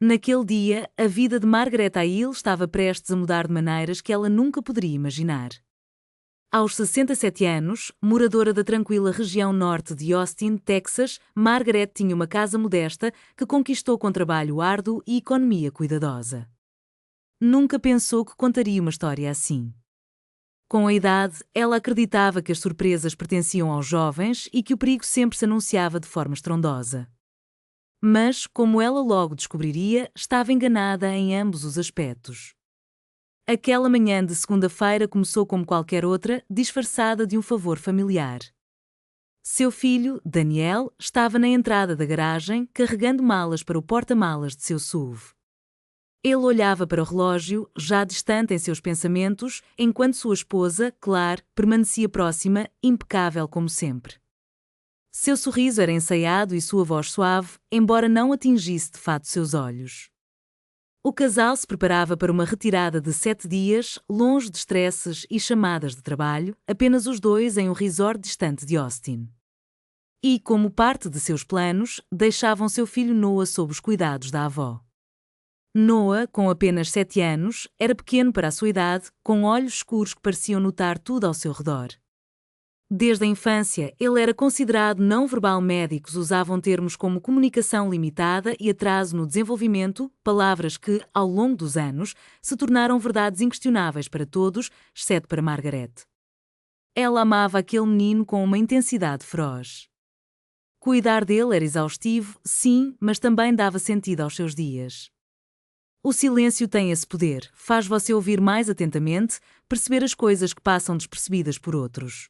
Naquele dia, a vida de Margaret Hill estava prestes a mudar de maneiras que ela nunca poderia imaginar. Aos 67 anos, moradora da tranquila região norte de Austin, Texas, Margaret tinha uma casa modesta que conquistou com trabalho árduo e economia cuidadosa. Nunca pensou que contaria uma história assim. Com a idade, ela acreditava que as surpresas pertenciam aos jovens e que o perigo sempre se anunciava de forma estrondosa. Mas, como ela logo descobriria, estava enganada em ambos os aspectos. Aquela manhã de segunda-feira começou como qualquer outra, disfarçada de um favor familiar. Seu filho, Daniel, estava na entrada da garagem, carregando malas para o porta-malas de seu SUV. Ele olhava para o relógio, já distante em seus pensamentos, enquanto sua esposa, Claire, permanecia próxima, impecável como sempre. Seu sorriso era ensaiado e sua voz suave, embora não atingisse de fato seus olhos. O casal se preparava para uma retirada de 7 dias, longe de estresses e chamadas de trabalho, apenas os dois em um resort distante de Austin. E, como parte de seus planos, deixavam seu filho Noah sob os cuidados da avó. Noah, com apenas 7 anos, era pequeno para a sua idade, com olhos escuros que pareciam notar tudo ao seu redor. Desde a infância, ele era considerado não verbal. Médicos usavam termos como comunicação limitada e atraso no desenvolvimento, palavras que, ao longo dos anos, se tornaram verdades inquestionáveis para todos, exceto para Margaret. Ela amava aquele menino com uma intensidade feroz. Cuidar dele era exaustivo, sim, mas também dava sentido aos seus dias. O silêncio tem esse poder, faz você ouvir mais atentamente, perceber as coisas que passam despercebidas por outros.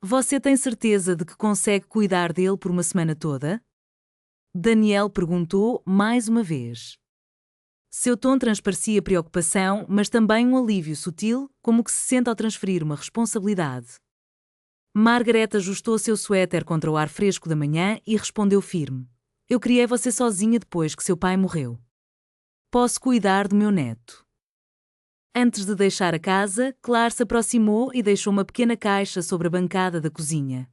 Você tem certeza de que consegue cuidar dele por uma semana toda? Daniel perguntou mais uma vez. Seu tom transparecia preocupação, mas também um alívio sutil, como que se sente ao transferir uma responsabilidade. Margaret ajustou seu suéter contra o ar fresco da manhã e respondeu firme. Eu criei você sozinha depois que seu pai morreu. Posso cuidar do meu neto. Antes de deixar a casa, Claire se aproximou e deixou uma pequena caixa sobre a bancada da cozinha.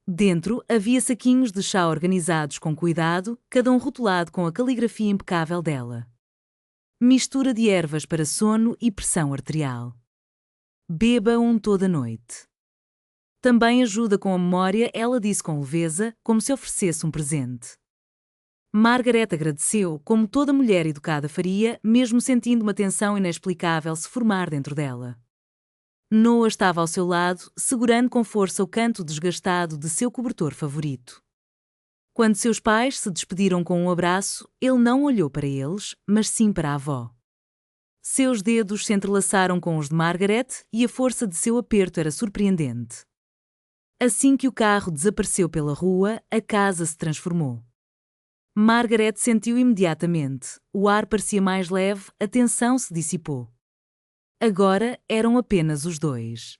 Dentro havia saquinhos de chá organizados com cuidado, cada um rotulado com a caligrafia impecável dela. Mistura de ervas para sono e pressão arterial. Beba um toda noite. Também ajuda com a memória, ela disse com leveza, como se oferecesse um presente. Margaret agradeceu, como toda mulher educada faria, mesmo sentindo uma tensão inexplicável se formar dentro dela. Noah estava ao seu lado, segurando com força o canto desgastado de seu cobertor favorito. Quando seus pais se despediram com um abraço, ele não olhou para eles, mas sim para a avó. Seus dedos se entrelaçaram com os de Margaret e a força de seu aperto era surpreendente. Assim que o carro desapareceu pela rua, a casa se transformou. Margaret sentiu imediatamente, o ar parecia mais leve, a tensão se dissipou. Agora eram apenas os dois.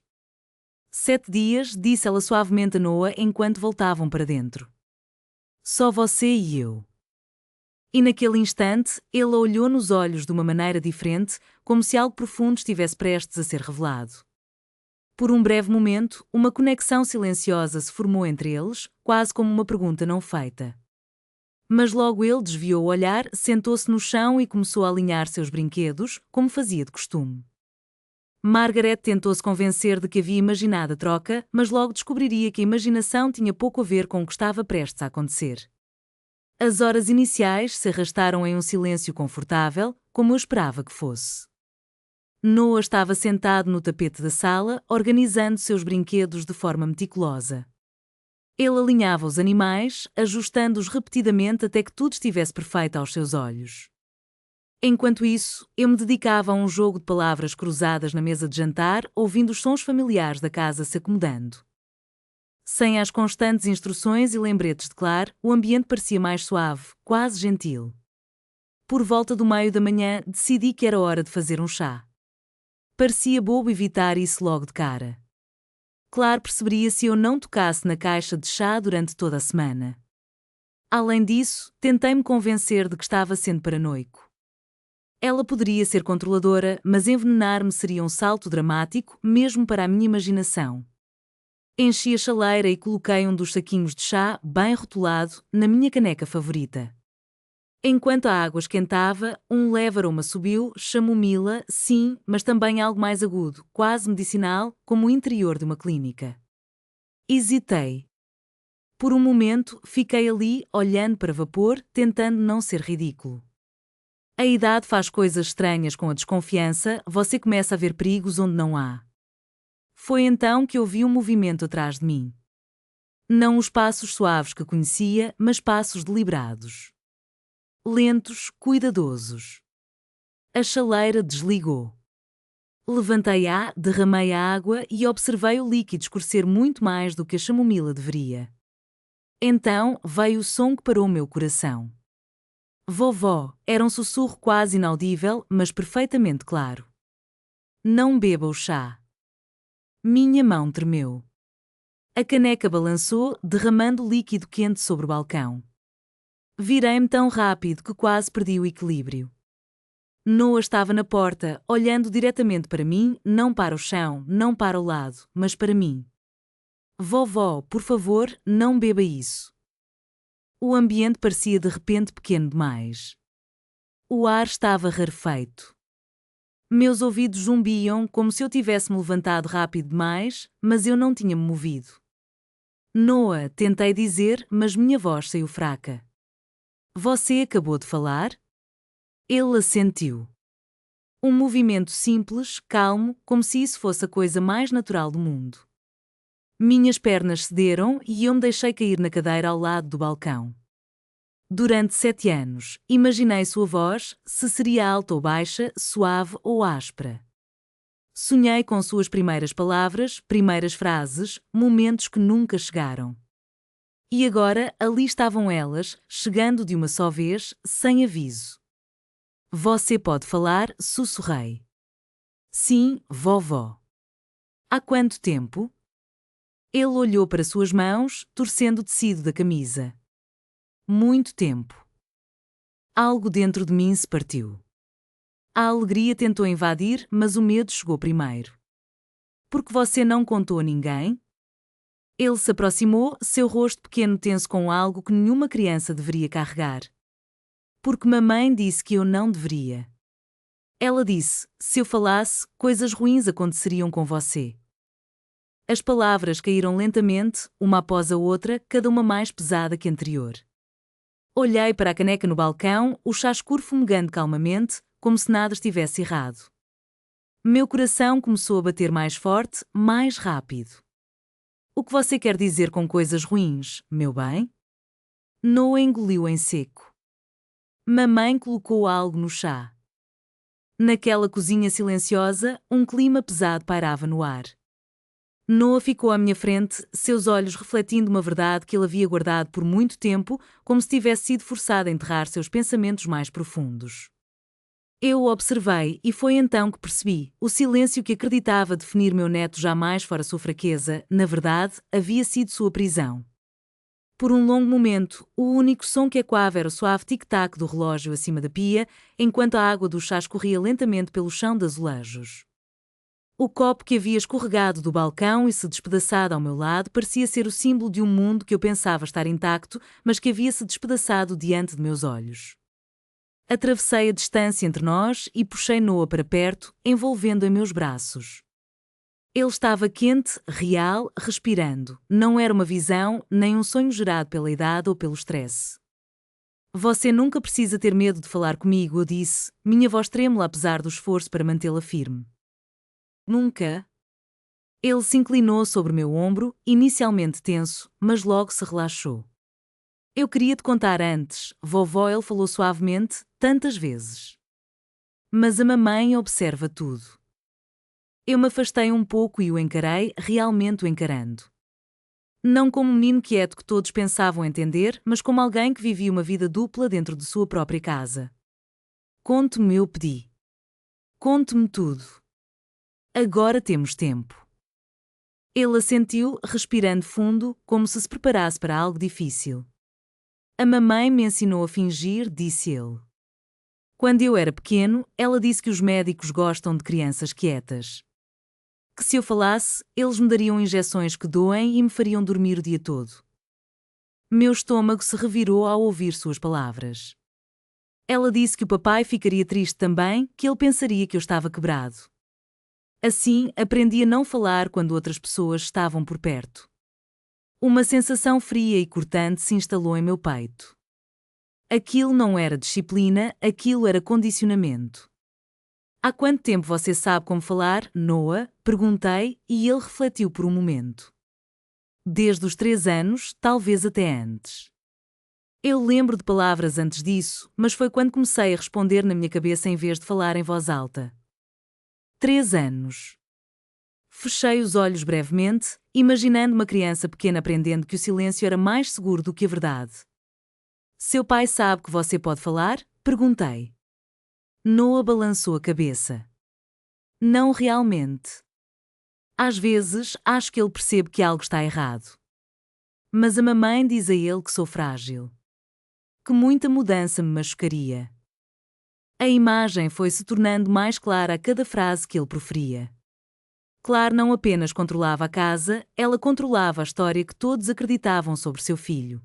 7 dias, disse ela suavemente a Noah enquanto voltavam para dentro. Só você e eu. E naquele instante, ele a olhou nos olhos de uma maneira diferente, como se algo profundo estivesse prestes a ser revelado. Por um breve momento, uma conexão silenciosa se formou entre eles, quase como uma pergunta não feita. Mas logo ele desviou o olhar, sentou-se no chão e começou a alinhar seus brinquedos, como fazia de costume. Margaret tentou-se convencer de que havia imaginado a troca, mas logo descobriria que a imaginação tinha pouco a ver com o que estava prestes a acontecer. As horas iniciais se arrastaram em um silêncio confortável, como eu esperava que fosse. Noah estava sentado no tapete da sala, organizando seus brinquedos de forma meticulosa. Ele alinhava os animais, ajustando-os repetidamente até que tudo estivesse perfeito aos seus olhos. Enquanto isso, eu me dedicava a um jogo de palavras cruzadas na mesa de jantar, ouvindo os sons familiares da casa se acomodando. Sem as constantes instruções e lembretes de Claire, o ambiente parecia mais suave, quase gentil. Por volta do meio da manhã, decidi que era hora de fazer um chá. Parecia bobo evitar isso logo de cara. Claire perceberia se eu não tocasse na caixa de chá durante toda a semana. Além disso, tentei-me convencer de que estava sendo paranoico. Ela poderia ser controladora, mas envenenar-me seria um salto dramático, mesmo para a minha imaginação. Enchi a chaleira e coloquei um dos saquinhos de chá, bem rotulado, na minha caneca favorita. Enquanto a água esquentava, um leve aroma subiu, chamomila, sim, mas também algo mais agudo, quase medicinal, como o interior de uma clínica. Hesitei. Por um momento, fiquei ali, olhando para vapor, tentando não ser ridículo. A idade faz coisas estranhas com a desconfiança, você começa a ver perigos onde não há. Foi então que ouvi um movimento atrás de mim. Não os passos suaves que conhecia, mas passos deliberados. Lentos, cuidadosos. A chaleira desligou. Levantei-a, derramei a água e observei o líquido escurecer muito mais do que a chamomila deveria. Então veio o som que parou meu coração. Vovó, era um sussurro quase inaudível, mas perfeitamente claro. Não beba o chá. Minha mão tremeu. A caneca balançou, derramando líquido quente sobre o balcão. Virei-me tão rápido que quase perdi o equilíbrio. Noah estava na porta, olhando diretamente para mim, não para o chão, não para o lado, mas para mim. Vovó, por favor, não beba isso. O ambiente parecia de repente pequeno demais. O ar estava rarefeito. Meus ouvidos zumbiam como se eu tivesse me levantado rápido demais, mas eu não tinha me movido. Noah, tentei dizer, mas minha voz saiu fraca. Você acabou de falar? Ele assentiu. Um movimento simples, calmo, como se isso fosse a coisa mais natural do mundo. Minhas pernas cederam e eu me deixei cair na cadeira ao lado do balcão. Durante 7 anos, imaginei sua voz, se seria alta ou baixa, suave ou áspera. Sonhei com suas primeiras palavras, primeiras frases, momentos que nunca chegaram. E agora, ali estavam elas, chegando de uma só vez, sem aviso. Você pode falar, sussurrei. Sim, vovó. Há quanto tempo? Ele olhou para suas mãos, torcendo o tecido da camisa. Muito tempo. Algo dentro de mim se partiu. A alegria tentou invadir, mas o medo chegou primeiro. Porque você não contou a ninguém? Ele se aproximou, seu rosto pequeno tenso com algo que nenhuma criança deveria carregar. Porque mamãe disse que eu não deveria. Ela disse, se eu falasse, coisas ruins aconteceriam com você. As palavras caíram lentamente, uma após a outra, cada uma mais pesada que a anterior. Olhei para a caneca no balcão, o chá escuro fumegando calmamente, como se nada estivesse errado. Meu coração começou a bater mais forte, mais rápido. O que você quer dizer com coisas ruins, meu bem? Noah engoliu em seco. Mamãe colocou algo no chá. Naquela cozinha silenciosa, um clima pesado pairava no ar. Noah ficou à minha frente, seus olhos refletindo uma verdade que ele havia guardado por muito tempo, como se tivesse sido forçado a enterrar seus pensamentos mais profundos. Eu o observei e foi então que percebi, o silêncio que acreditava definir meu neto jamais fora sua fraqueza, na verdade, havia sido sua prisão. Por um longo momento, o único som que ecoava era o suave tic-tac do relógio acima da pia, enquanto a água do chá escorria lentamente pelo chão de azulejos. O copo que havia escorregado do balcão e se despedaçado ao meu lado parecia ser o símbolo de um mundo que eu pensava estar intacto, mas que havia se despedaçado diante de meus olhos. Atravessei a distância entre nós e puxei Noah para perto, envolvendo em meus braços. Ele estava quente, real, respirando. Não era uma visão, nem um sonho gerado pela idade ou pelo stress. Você nunca precisa ter medo de falar comigo, eu disse, minha voz trêmula apesar do esforço para mantê-la firme. Nunca. Ele se inclinou sobre meu ombro, inicialmente tenso, mas logo se relaxou. Eu queria te contar antes, vovó, ele falou suavemente, tantas vezes. Mas a mamãe observa tudo. Eu me afastei um pouco e o encarei, realmente o encarando. Não como um menino quieto que todos pensavam entender, mas como alguém que vivia uma vida dupla dentro de sua própria casa. Conte-me, eu pedi. Conte-me tudo. Agora temos tempo. Ele assentiu, respirando fundo, como se preparasse para algo difícil. A mamãe me ensinou a fingir, disse ele. Quando eu era pequeno, ela disse que os médicos gostam de crianças quietas. Que se eu falasse, eles me dariam injeções que doem e me fariam dormir o dia todo. Meu estômago se revirou ao ouvir suas palavras. Ela disse que o papai ficaria triste também, que ele pensaria que eu estava quebrado. Assim, aprendi a não falar quando outras pessoas estavam por perto. Uma sensação fria e cortante se instalou em meu peito. Aquilo não era disciplina, aquilo era condicionamento. Há quanto tempo você sabe como falar, Noah? Perguntei, e ele refletiu por um momento. Desde os 3 anos, talvez até antes. Eu lembro de palavras antes disso, mas foi quando comecei a responder na minha cabeça em vez de falar em voz alta. 3 anos. Fechei os olhos brevemente, imaginando uma criança pequena aprendendo que o silêncio era mais seguro do que a verdade. Seu pai sabe que você pode falar? Perguntei. Noah balançou a cabeça. Não realmente. Às vezes, acho que ele percebe que algo está errado. Mas a mamãe diz a ele que sou frágil. Que muita mudança me machucaria. A imagem foi se tornando mais clara a cada frase que ele proferia. Claro, não apenas controlava a casa, ela controlava a história que todos acreditavam sobre seu filho.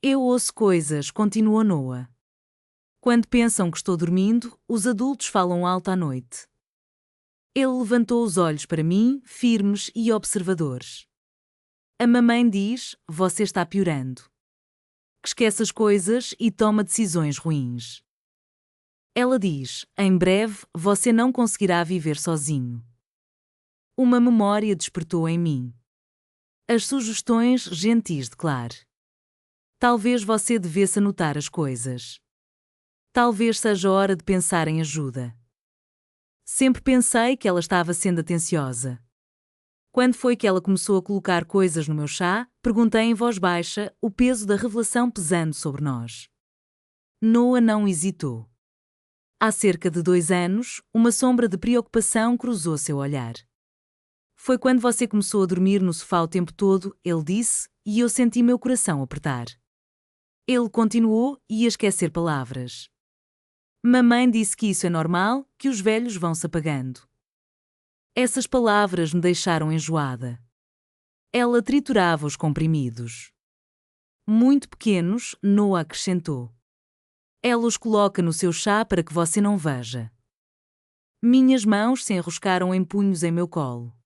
Eu ouço coisas, continuou Noah. Quando pensam que estou dormindo, os adultos falam alto à noite. Ele levantou os olhos para mim, firmes e observadores. A mamãe diz, você está piorando. Que esquece as coisas e toma decisões ruins. Ela diz, em breve, você não conseguirá viver sozinho. Uma memória despertou em mim. As sugestões gentis de Claire. Talvez você devesse anotar as coisas. Talvez seja hora de pensar em ajuda. Sempre pensei que ela estava sendo atenciosa. Quando foi que ela começou a colocar coisas no meu chá? Perguntei em voz baixa, o peso da revelação pesando sobre nós. Noah não hesitou. Há cerca de 2 anos, uma sombra de preocupação cruzou seu olhar. Foi quando você começou a dormir no sofá o tempo todo, ele disse, e eu senti meu coração apertar. Ele continuou e ia esquecer palavras. Mamãe disse que isso é normal, que os velhos vão se apagando. Essas palavras me deixaram enjoada. Ela triturava os comprimidos. Muito pequenos, Noah acrescentou. Ela os coloca no seu chá para que você não veja. Minhas mãos se enroscaram em punhos em meu colo.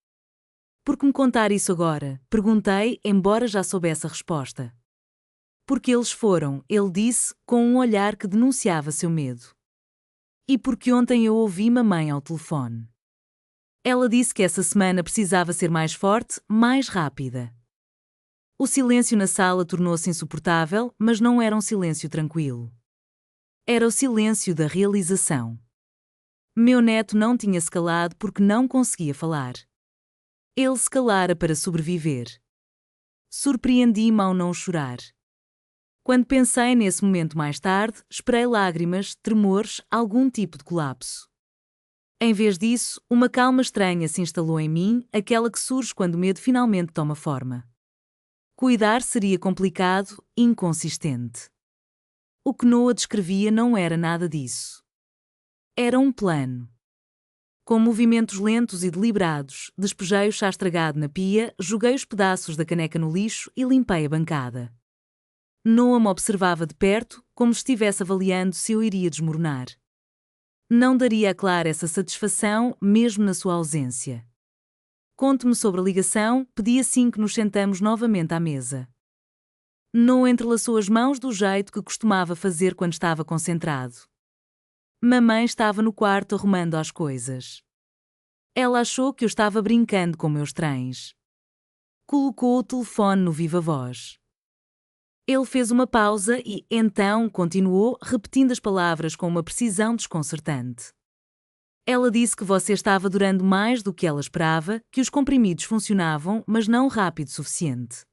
Por que me contar isso agora? Perguntei, embora já soubesse a resposta. Porque eles foram, ele disse, com um olhar que denunciava seu medo. E porque ontem eu ouvi mamãe ao telefone. Ela disse que essa semana precisava ser mais forte, mais rápida. O silêncio na sala tornou-se insuportável, mas não era um silêncio tranquilo. Era o silêncio da realização. Meu neto não tinha se calado porque não conseguia falar. Ele se calara para sobreviver. Surpreendi-me ao não chorar. Quando pensei nesse momento mais tarde, esperei lágrimas, tremores, algum tipo de colapso. Em vez disso, uma calma estranha se instalou em mim, aquela que surge quando o medo finalmente toma forma. Cuidar seria complicado, inconsistente. O que Noah descrevia não era nada disso. Era um plano. Com movimentos lentos e deliberados, despejei o chá estragado na pia, joguei os pedaços da caneca no lixo e limpei a bancada. Noah me observava de perto, como se estivesse avaliando se eu iria desmoronar. Não daria a Claire essa satisfação, mesmo na sua ausência. Conte-me sobre a ligação, pedi assim que nos sentamos novamente à mesa. Noah entrelaçou as mãos do jeito que costumava fazer quando estava concentrado. Mamãe estava no quarto arrumando as coisas. Ela achou que eu estava brincando com meus trens. Colocou o telefone no viva-voz. Ele fez uma pausa e, então, continuou, repetindo as palavras com uma precisão desconcertante. Ela disse que você estava durando mais do que ela esperava, que os comprimidos funcionavam, mas não rápido o suficiente.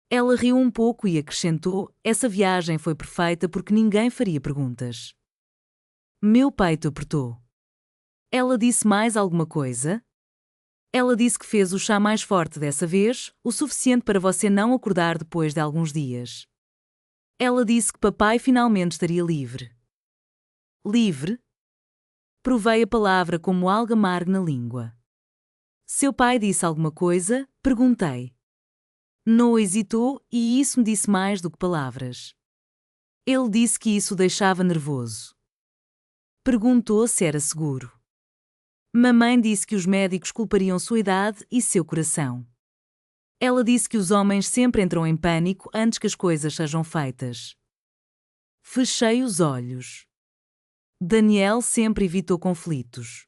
Ela riu um pouco e acrescentou, essa viagem foi perfeita porque ninguém faria perguntas. Meu peito apertou. Ela disse mais alguma coisa? Ela disse que fez o chá mais forte dessa vez, o suficiente para você não acordar depois de alguns dias. Ela disse que papai finalmente estaria livre. Livre? Provei a palavra como algo amargo na língua. Seu pai disse alguma coisa? Perguntei. Noah hesitou e isso me disse mais do que palavras. Ele disse que isso o deixava nervoso. Perguntou se era seguro. Mamãe disse que os médicos culpariam sua idade e seu coração. Ela disse que os homens sempre entram em pânico antes que as coisas sejam feitas. Fechei os olhos. Daniel sempre evitou conflitos.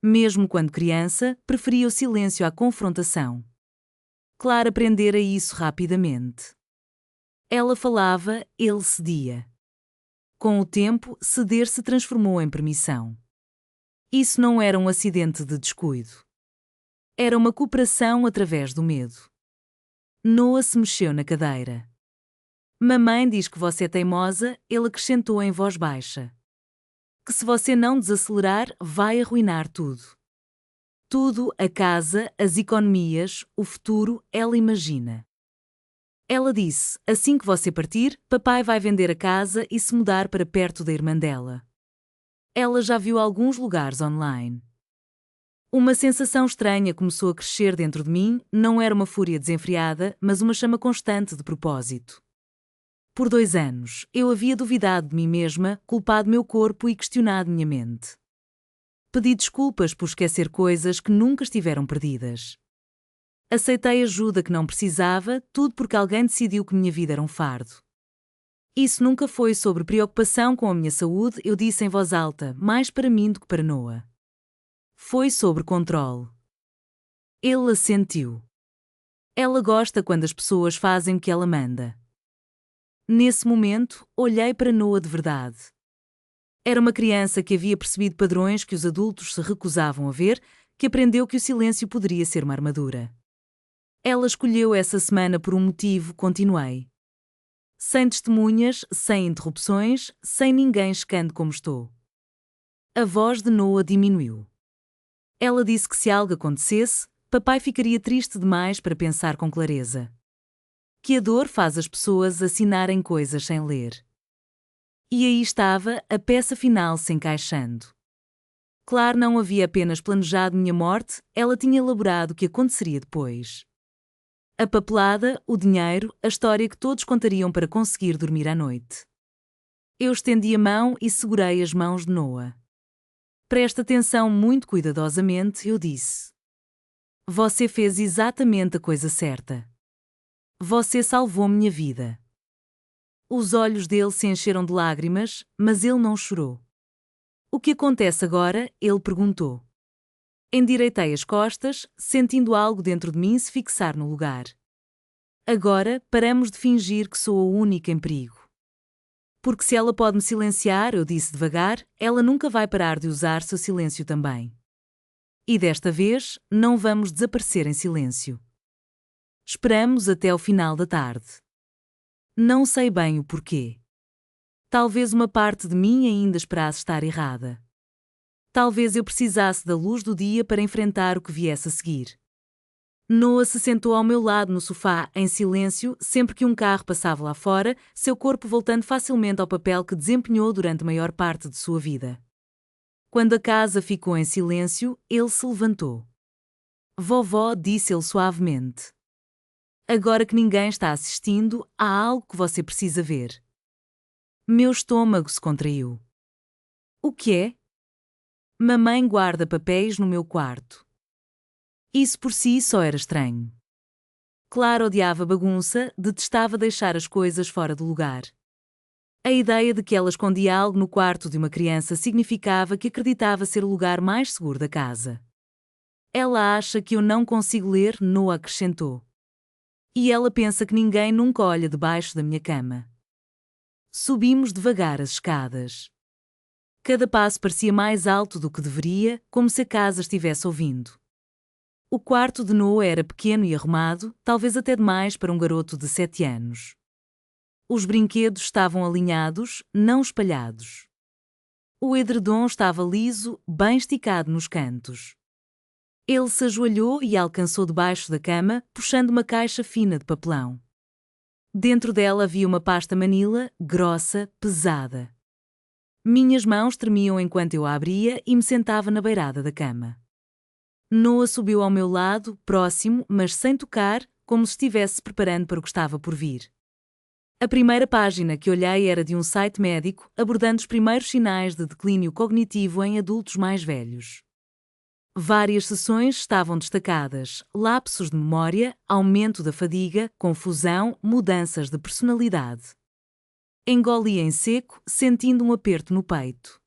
Mesmo quando criança, preferia o silêncio à confrontação. Clara aprendera isso rapidamente. Ela falava, ele cedia. Com o tempo, ceder se transformou em permissão. Isso não era um acidente de descuido. Era uma cooperação através do medo. Noah se mexeu na cadeira. Mamãe diz que você é teimosa, ele acrescentou em voz baixa. Que se você não desacelerar, vai arruinar tudo. Tudo, a casa, as economias, o futuro, ela imagina. Ela disse, assim que você partir, papai vai vender a casa e se mudar para perto da irmã dela. Ela já viu alguns lugares online. Uma sensação estranha começou a crescer dentro de mim, não era uma fúria desenfreada, mas uma chama constante de propósito. Por 2 anos, eu havia duvidado de mim mesma, culpado meu corpo e questionado minha mente. Pedi desculpas por esquecer coisas que nunca estiveram perdidas. Aceitei ajuda que não precisava, tudo porque alguém decidiu que minha vida era um fardo. Isso nunca foi sobre preocupação com a minha saúde, eu disse em voz alta, mais para mim do que para Noah. Foi sobre controle. Ele assentiu. Ela gosta quando as pessoas fazem o que ela manda. Nesse momento, olhei para Noah de verdade. Era uma criança que havia percebido padrões que os adultos se recusavam a ver, que aprendeu que o silêncio poderia ser uma armadura. Ela escolheu essa semana por um motivo, continuei. Sem testemunhas, sem interrupções, sem ninguém checando como estou. A voz de Noah diminuiu. Ela disse que se algo acontecesse, papai ficaria triste demais para pensar com clareza. Que a dor faz as pessoas assinarem coisas sem ler. E aí estava, a peça final se encaixando. Claro, não havia apenas planejado minha morte, ela tinha elaborado o que aconteceria depois. A papelada, o dinheiro, a história que todos contariam para conseguir dormir à noite. Eu estendi a mão e segurei as mãos de Noah. Presta atenção muito cuidadosamente, eu disse. Você fez exatamente a coisa certa. Você salvou minha vida. Os olhos dele se encheram de lágrimas, mas ele não chorou. O que acontece agora? Ele perguntou. Endireitei as costas, sentindo algo dentro de mim se fixar no lugar. Agora, paramos de fingir que sou a única em perigo. Porque se ela pode me silenciar, eu disse devagar, ela nunca vai parar de usar seu silêncio também. E desta vez, não vamos desaparecer em silêncio. Esperamos até o final da tarde. Não sei bem o porquê. Talvez uma parte de mim ainda esperasse estar errada. Talvez eu precisasse da luz do dia para enfrentar o que viesse a seguir. Noah se sentou ao meu lado no sofá, em silêncio, sempre que um carro passava lá fora, seu corpo voltando facilmente ao papel que desempenhou durante a maior parte de sua vida. Quando a casa ficou em silêncio, ele se levantou. Vovó, disse ele suavemente. Agora que ninguém está assistindo, há algo que você precisa ver. Meu estômago se contraiu. O que é? Mamãe guarda papéis no meu quarto. Isso por si só era estranho. Clara odiava bagunça, detestava deixar as coisas fora do lugar. A ideia de que ela escondia algo no quarto de uma criança significava que acreditava ser o lugar mais seguro da casa. Ela acha que eu não consigo ler, Noah acrescentou. E ela pensa que ninguém nunca olha debaixo da minha cama. Subimos devagar as escadas. Cada passo parecia mais alto do que deveria, como se a casa estivesse ouvindo. O quarto de Noah era pequeno e arrumado, talvez até demais para um garoto de 7 anos. Os brinquedos estavam alinhados, não espalhados. O edredom estava liso, bem esticado nos cantos. Ele se ajoelhou e alcançou debaixo da cama, puxando uma caixa fina de papelão. Dentro dela havia uma pasta manila, grossa, pesada. Minhas mãos tremiam enquanto eu a abria e me sentava na beirada da cama. Noah subiu ao meu lado, próximo, mas sem tocar, como se estivesse se preparando para o que estava por vir. A primeira página que olhei era de um site médico abordando os primeiros sinais de declínio cognitivo em adultos mais velhos. Várias seções estavam destacadas: lapsos de memória, aumento da fadiga, confusão, mudanças de personalidade. Engoli em seco, sentindo um aperto no peito.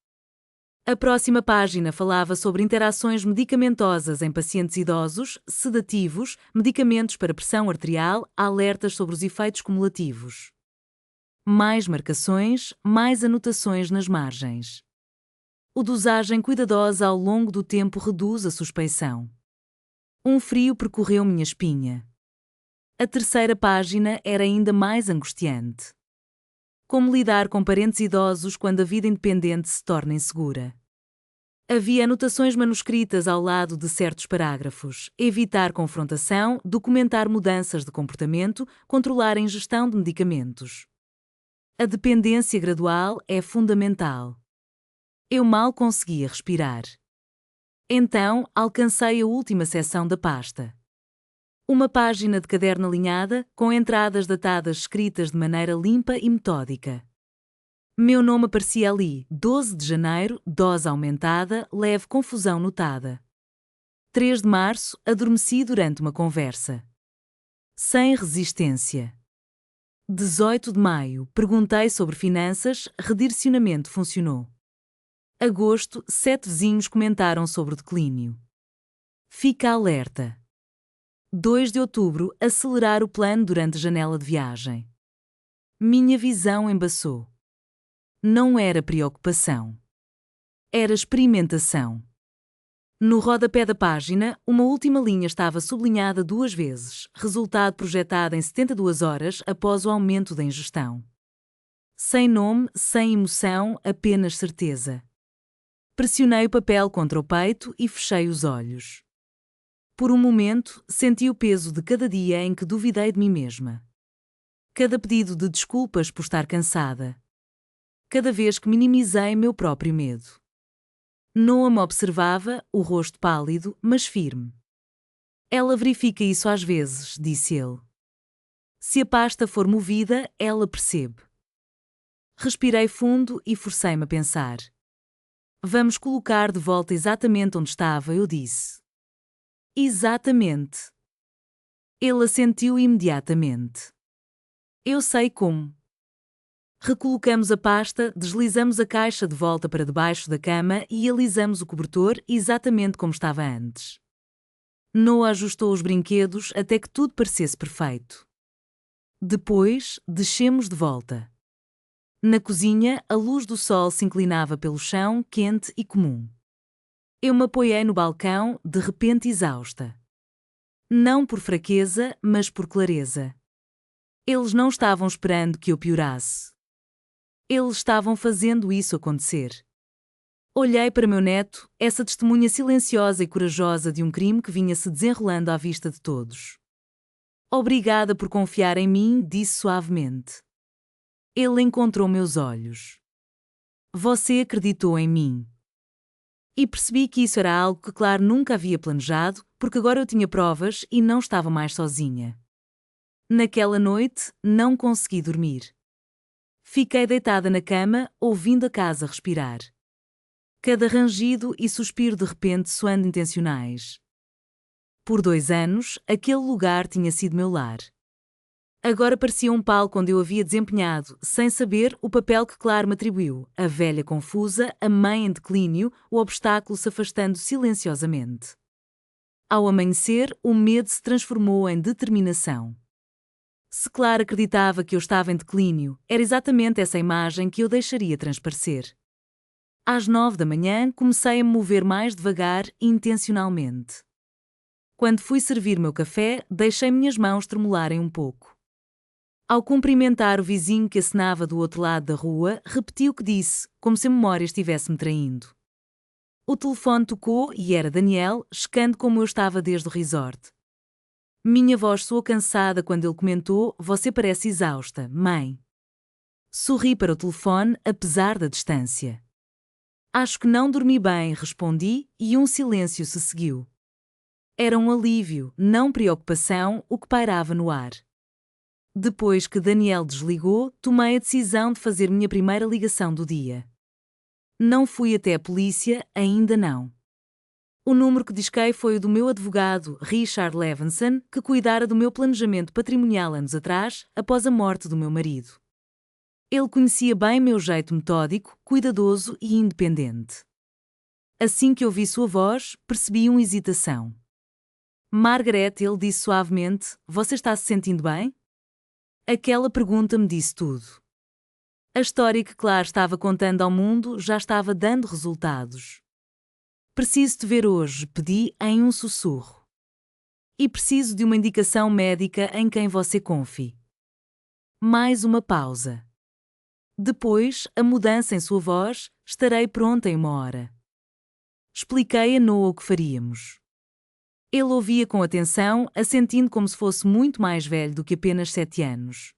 A próxima página falava sobre interações medicamentosas em pacientes idosos, sedativos, medicamentos para pressão arterial, alertas sobre os efeitos cumulativos. Mais marcações, mais anotações nas margens. A dosagem cuidadosa ao longo do tempo reduz a suspeição. Um frio percorreu minha espinha. A terceira página era ainda mais angustiante. Como lidar com parentes idosos quando a vida independente se torna insegura? Havia anotações manuscritas ao lado de certos parágrafos: evitar confrontação, documentar mudanças de comportamento, controlar a ingestão de medicamentos. A dependência gradual é fundamental. Eu mal conseguia respirar. Então, alcancei a última seção da pasta. Uma página de caderno alinhada, com entradas datadas escritas de maneira limpa e metódica. Meu nome aparecia ali: 12 de janeiro, dose aumentada, leve confusão notada. 3 de março, adormeci durante uma conversa. Sem resistência. 18 de maio, perguntei sobre finanças, redirecionamento funcionou. Agosto, 7 vizinhos comentaram sobre o declínio. Fica alerta. 2 de outubro, acelerar o plano durante a janela de viagem. Minha visão embaçou. Não era preocupação. Era experimentação. No rodapé da página, uma última linha estava sublinhada 2 vezes, resultado projetado em 72 horas após o aumento da ingestão. Sem nome, sem emoção, apenas certeza. Pressionei o papel contra o peito e fechei os olhos. Por um momento, senti o peso de cada dia em que duvidei de mim mesma. Cada pedido de desculpas por estar cansada. Cada vez que minimizei meu próprio medo. Noah me observava, o rosto pálido, mas firme. Ela verifica isso às vezes, disse ele. Se a pasta for movida, ela percebe. Respirei fundo e forcei-me a pensar. Vamos colocar de volta exatamente onde estava, eu disse. Exatamente. Ele assentiu imediatamente. Eu sei como. Recolocamos a pasta, deslizamos a caixa de volta para debaixo da cama e alisamos o cobertor exatamente como estava antes. Noah ajustou os brinquedos até que tudo parecesse perfeito. Depois, descemos de volta. Na cozinha, a luz do sol se inclinava pelo chão, quente e comum. Eu me apoiei no balcão, de repente exausta. Não por fraqueza, mas por clareza. Eles não estavam esperando que eu piorasse. Eles estavam fazendo isso acontecer. Olhei para meu neto, essa testemunha silenciosa e corajosa de um crime que vinha se desenrolando à vista de todos. Obrigada por confiar em mim, disse suavemente. Ele encontrou meus olhos. Você acreditou em mim. E percebi que isso era algo que, claro, nunca havia planejado, porque agora eu tinha provas e não estava mais sozinha. Naquela noite, não consegui dormir. Fiquei deitada na cama, ouvindo a casa respirar. Cada rangido e suspiro de repente soando intencionais. Por 2 anos, aquele lugar tinha sido meu lar. Agora parecia um palco onde eu havia desempenhado, sem saber, o papel que Claro me atribuiu, a velha confusa, a mãe em declínio, o obstáculo se afastando silenciosamente. Ao amanhecer, o medo se transformou em determinação. Se Clara acreditava que eu estava em declínio, era exatamente essa imagem que eu deixaria transparecer. Às 9 da manhã, comecei a me mover mais devagar e intencionalmente. Quando fui servir meu café, deixei minhas mãos tremularem um pouco. Ao cumprimentar o vizinho que acenava do outro lado da rua, repeti o que disse, como se a memória estivesse me traindo. O telefone tocou e era Daniel, checando como eu estava desde o resort. Minha voz soou cansada quando ele comentou: "Você parece exausta, mãe." Sorri para o telefone, apesar da distância. "Acho que não dormi bem", respondi, e um silêncio se seguiu. Era um alívio, não preocupação, o que pairava no ar. Depois que Daniel desligou, tomei a decisão de fazer minha primeira ligação do dia. Não fui até a polícia, ainda não. O número que disquei foi o do meu advogado, Richard Levinson, que cuidara do meu planejamento patrimonial anos atrás, após a morte do meu marido. Ele conhecia bem meu jeito metódico, cuidadoso e independente. Assim que ouvi sua voz, percebi uma hesitação. Margaret, ele disse suavemente, você está se sentindo bem? Aquela pergunta me disse tudo. A história que Claire estava contando ao mundo já estava dando resultados. Preciso te ver hoje, pedi em um sussurro. E preciso de uma indicação médica em quem você confie. Mais uma pausa. Depois, a mudança em sua voz, estarei pronta em uma hora. Expliquei a Noah o que faríamos. Ele ouvia com atenção, assentindo como se fosse muito mais velho do que apenas 7 anos.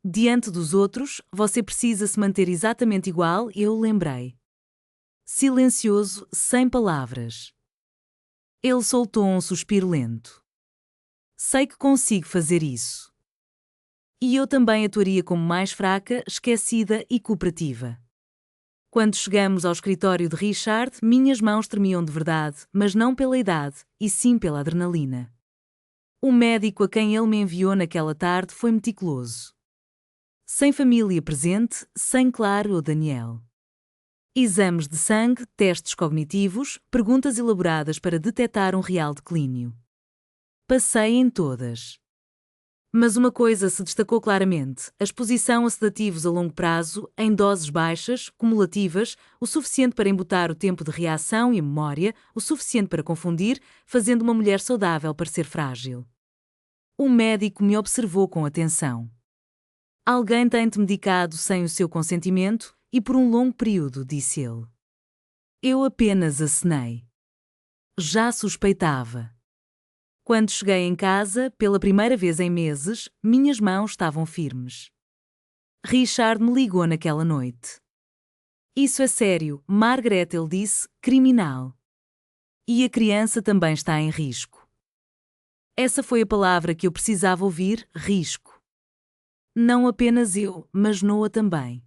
Diante dos outros, você precisa se manter exatamente igual, eu lembrei. Silencioso, sem palavras. Ele soltou um suspiro lento. Sei que consigo fazer isso. E eu também atuaria como mais fraca, esquecida e cooperativa. Quando chegamos ao escritório de Richard, minhas mãos tremiam de verdade, mas não pela idade, e sim pela adrenalina. O médico a quem ele me enviou naquela tarde foi meticuloso. Sem família presente, sem Claire ou Daniel. Exames de sangue, testes cognitivos, perguntas elaboradas para detectar um real declínio. Passei em todas. Mas uma coisa se destacou claramente: a exposição a sedativos a longo prazo, em doses baixas, cumulativas, o suficiente para embotar o tempo de reação e memória, o suficiente para confundir, fazendo uma mulher saudável parecer frágil. O médico me observou com atenção. Alguém tem-te medicado sem o seu consentimento, e por um longo período, disse ele. Eu apenas acenei. Já suspeitava. Quando cheguei em casa, pela primeira vez em meses, minhas mãos estavam firmes. Richard me ligou naquela noite. Isso é sério, Margaret, ele disse, criminal. E a criança também está em risco. Essa foi a palavra que eu precisava ouvir, risco. Não apenas eu, mas Noah também.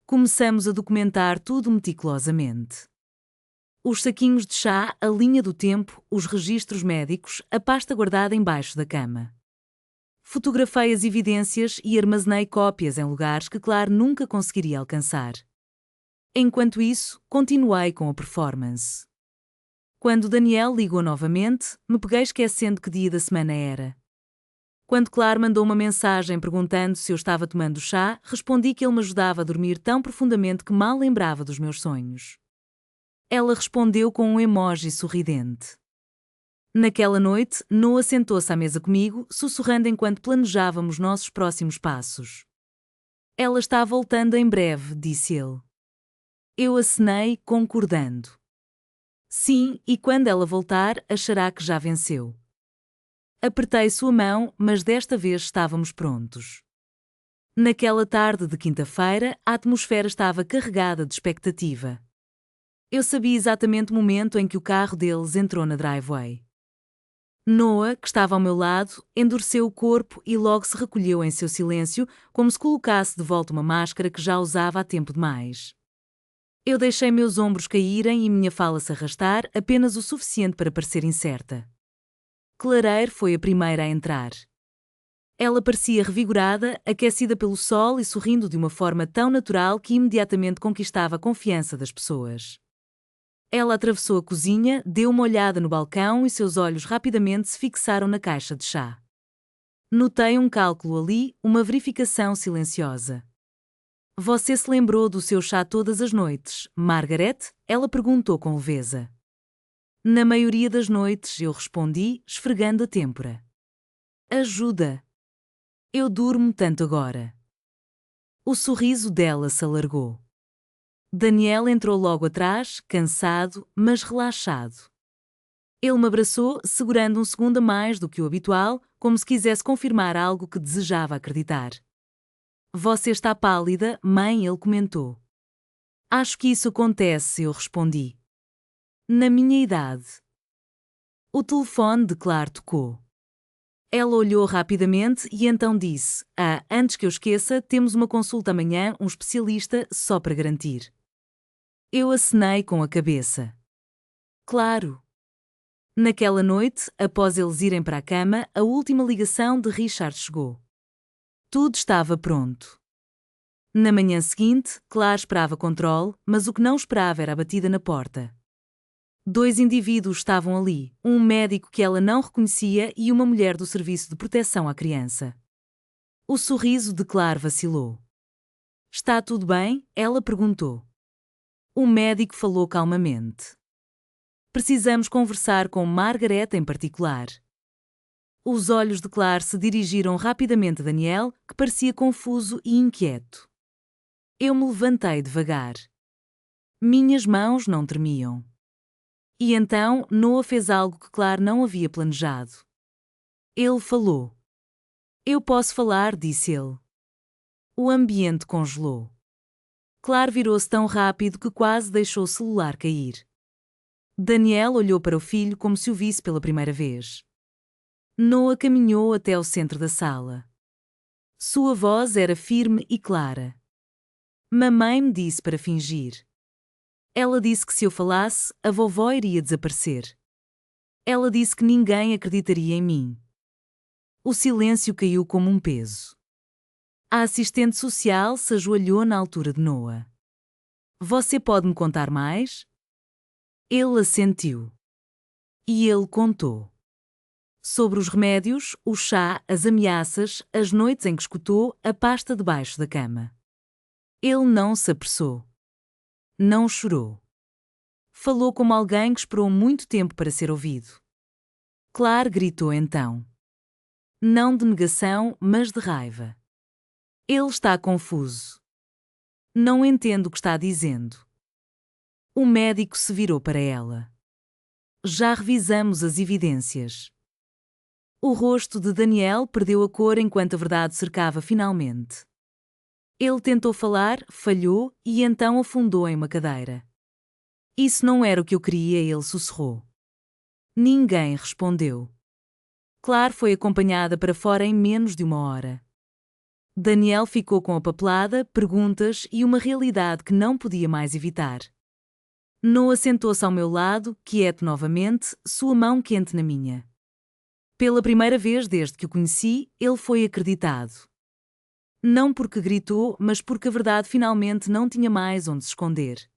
Começamos a documentar tudo meticulosamente. Os saquinhos de chá, a linha do tempo, os registros médicos, a pasta guardada embaixo da cama. Fotografei as evidências e armazenei cópias em lugares que Claire nunca conseguiria alcançar. Enquanto isso, continuei com a performance. Quando Daniel ligou novamente, me peguei esquecendo que dia da semana era. Quando Claire mandou uma mensagem perguntando se eu estava tomando chá, respondi que ele me ajudava a dormir tão profundamente que mal lembrava dos meus sonhos. Ela respondeu com um emoji sorridente. Naquela noite, Noah sentou-se à mesa comigo, sussurrando enquanto planejávamos nossos próximos passos. Ela está voltando em breve, disse ele. Eu acenei, concordando. Sim, e quando ela voltar, achará que já venceu. Apertei sua mão, mas desta vez estávamos prontos. Naquela tarde de quinta-feira, a atmosfera estava carregada de expectativa. Eu sabia exatamente o momento em que o carro deles entrou na driveway. Noah, que estava ao meu lado, endureceu o corpo e logo se recolheu em seu silêncio, como se colocasse de volta uma máscara que já usava há tempo demais. Eu deixei meus ombros caírem e minha fala se arrastar, apenas o suficiente para parecer incerta. Claire foi a primeira a entrar. Ela parecia revigorada, aquecida pelo sol e sorrindo de uma forma tão natural que imediatamente conquistava a confiança das pessoas. Ela atravessou a cozinha, deu uma olhada no balcão e seus olhos rapidamente se fixaram na caixa de chá. Notei um cálculo ali, uma verificação silenciosa. Você se lembrou do seu chá todas as noites, Margaret? Ela perguntou com leveza. Na maioria das noites, eu respondi, esfregando a têmpora. Ajuda. Eu durmo tanto agora. O sorriso dela se alargou. Daniel entrou logo atrás, cansado, mas relaxado. Ele me abraçou, segurando um segundo a mais do que o habitual, como se quisesse confirmar algo que desejava acreditar. Você está pálida, mãe, ele comentou. Acho que isso acontece, eu respondi. Na minha idade. O telefone de Claire tocou. Ela olhou rapidamente e então disse: antes que eu esqueça, temos uma consulta amanhã, um especialista, só para garantir. Eu acenei com a cabeça. Claro. Naquela noite, após eles irem para a cama, a última ligação de Richard chegou. Tudo estava pronto. Na manhã seguinte, Claire esperava controle, mas o que não esperava era a batida na porta. 2 indivíduos estavam ali, um médico que ela não reconhecia e uma mulher do Serviço de Proteção à Criança. O sorriso de Claire vacilou. Está tudo bem? Ela perguntou. O médico falou calmamente. Precisamos conversar com Margaret em particular. Os olhos de Claire se dirigiram rapidamente a Daniel, que parecia confuso e inquieto. Eu me levantei devagar. Minhas mãos não tremiam. E então Noah fez algo que Claire não havia planejado. Ele falou. Eu posso falar, disse ele. O ambiente congelou. Claire virou-se tão rápido que quase deixou o celular cair. Daniel olhou para o filho como se o visse pela primeira vez. Noah caminhou até o centro da sala. Sua voz era firme e clara. Mamãe me disse para fingir. Ela disse que se eu falasse, a vovó iria desaparecer. Ela disse que ninguém acreditaria em mim. O silêncio caiu como um peso. A assistente social se ajoelhou na altura de Noah. Você pode me contar mais? Ele assentiu. E ele contou. Sobre os remédios, o chá, as ameaças, as noites em que escutou a pasta debaixo da cama. Ele não se apressou. Não chorou. Falou como alguém que esperou muito tempo para ser ouvido. Claire gritou então. Não de negação, mas de raiva. Ele está confuso. Não entendo o que está dizendo. O médico se virou para ela. Já revisamos as evidências. O rosto de Daniel perdeu a cor enquanto a verdade cercava finalmente. Ele tentou falar, falhou e então afundou em uma cadeira. Isso não era o que eu queria, ele sussurrou. Ninguém respondeu. Claire foi acompanhada para fora em menos de 1 hora. Daniel ficou com a papelada, perguntas e uma realidade que não podia mais evitar. Noah sentou-se ao meu lado, quieto novamente, sua mão quente na minha. Pela primeira vez desde que o conheci, ele foi acreditado. Não porque gritou, mas porque a verdade finalmente não tinha mais onde se esconder.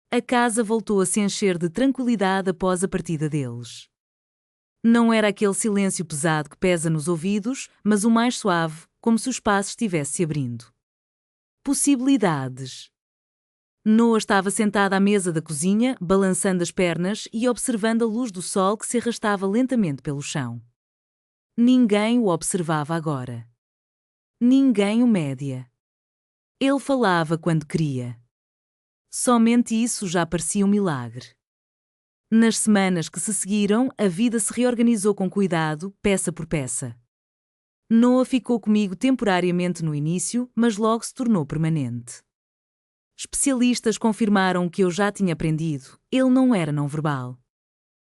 A casa voltou a se encher de tranquilidade após a partida deles. Não era aquele silêncio pesado que pesa nos ouvidos, mas o mais suave, como se o espaço estivesse se abrindo. Possibilidades. Noah estava sentada à mesa da cozinha, balançando as pernas e observando a luz do sol que se arrastava lentamente pelo chão. Ninguém o observava agora. Ninguém o media. Ele falava quando queria. Somente isso já parecia um milagre. Nas semanas que se seguiram, a vida se reorganizou com cuidado, peça por peça. Noah ficou comigo temporariamente no início, mas logo se tornou permanente. Especialistas confirmaram o que eu já tinha aprendido: ele não era não-verbal.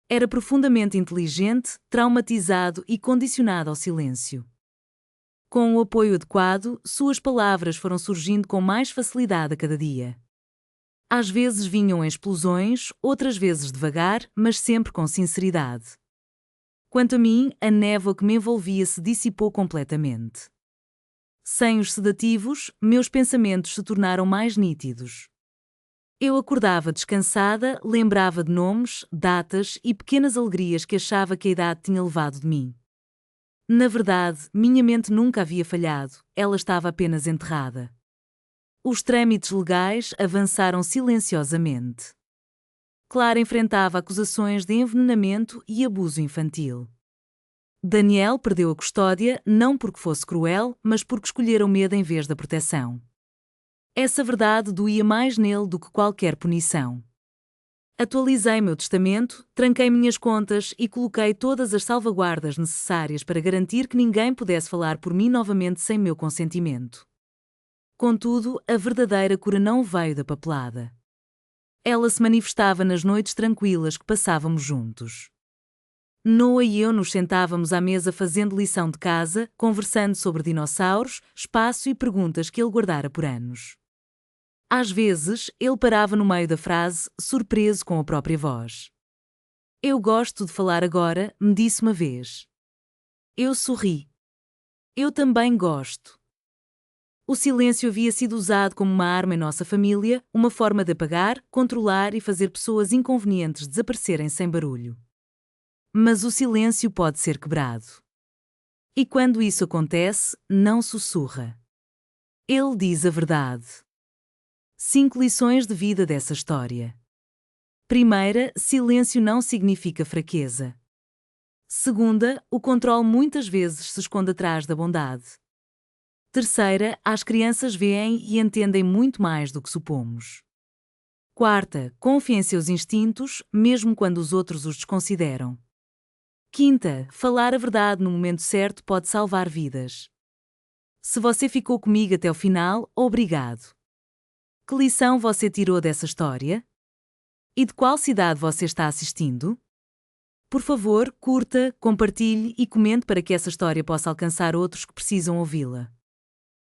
Era profundamente inteligente, traumatizado e condicionado ao silêncio. Com o apoio adequado, suas palavras foram surgindo com mais facilidade a cada dia. Às vezes vinham em explosões, outras vezes devagar, mas sempre com sinceridade. Quanto a mim, a névoa que me envolvia se dissipou completamente. Sem os sedativos, meus pensamentos se tornaram mais nítidos. Eu acordava descansada, lembrava de nomes, datas e pequenas alegrias que achava que a idade tinha levado de mim. Na verdade, minha mente nunca havia falhado, ela estava apenas enterrada. Os trâmites legais avançaram silenciosamente. Clara enfrentava acusações de envenenamento e abuso infantil. Daniel perdeu a custódia não porque fosse cruel, mas porque escolhera o medo em vez da proteção. Essa verdade doía mais nele do que qualquer punição. Atualizei meu testamento, tranquei minhas contas e coloquei todas as salvaguardas necessárias para garantir que ninguém pudesse falar por mim novamente sem meu consentimento. Contudo, a verdadeira cura não veio da papelada. Ela se manifestava nas noites tranquilas que passávamos juntos. Noah e eu nos sentávamos à mesa fazendo lição de casa, conversando sobre dinossauros, espaço e perguntas que ele guardara por anos. Às vezes, ele parava no meio da frase, surpreso com a própria voz. Eu gosto de falar agora, me disse uma vez. Eu sorri. Eu também gosto. O silêncio havia sido usado como uma arma em nossa família, uma forma de apagar, controlar e fazer pessoas inconvenientes desaparecerem sem barulho. Mas o silêncio pode ser quebrado. E quando isso acontece, não sussurra. Ele diz a verdade. 5 lições de vida dessa história. Primeira, silêncio não significa fraqueza. Segunda, o controle muitas vezes se esconde atrás da bondade. Terceira, as crianças veem e entendem muito mais do que supomos. Quarta, confie em seus instintos, mesmo quando os outros os desconsideram. Quinta, falar a verdade no momento certo pode salvar vidas. Se você ficou comigo até o final, obrigado. Que lição você tirou dessa história? E de qual cidade você está assistindo? Por favor, curta, compartilhe e comente para que essa história possa alcançar outros que precisam ouvi-la.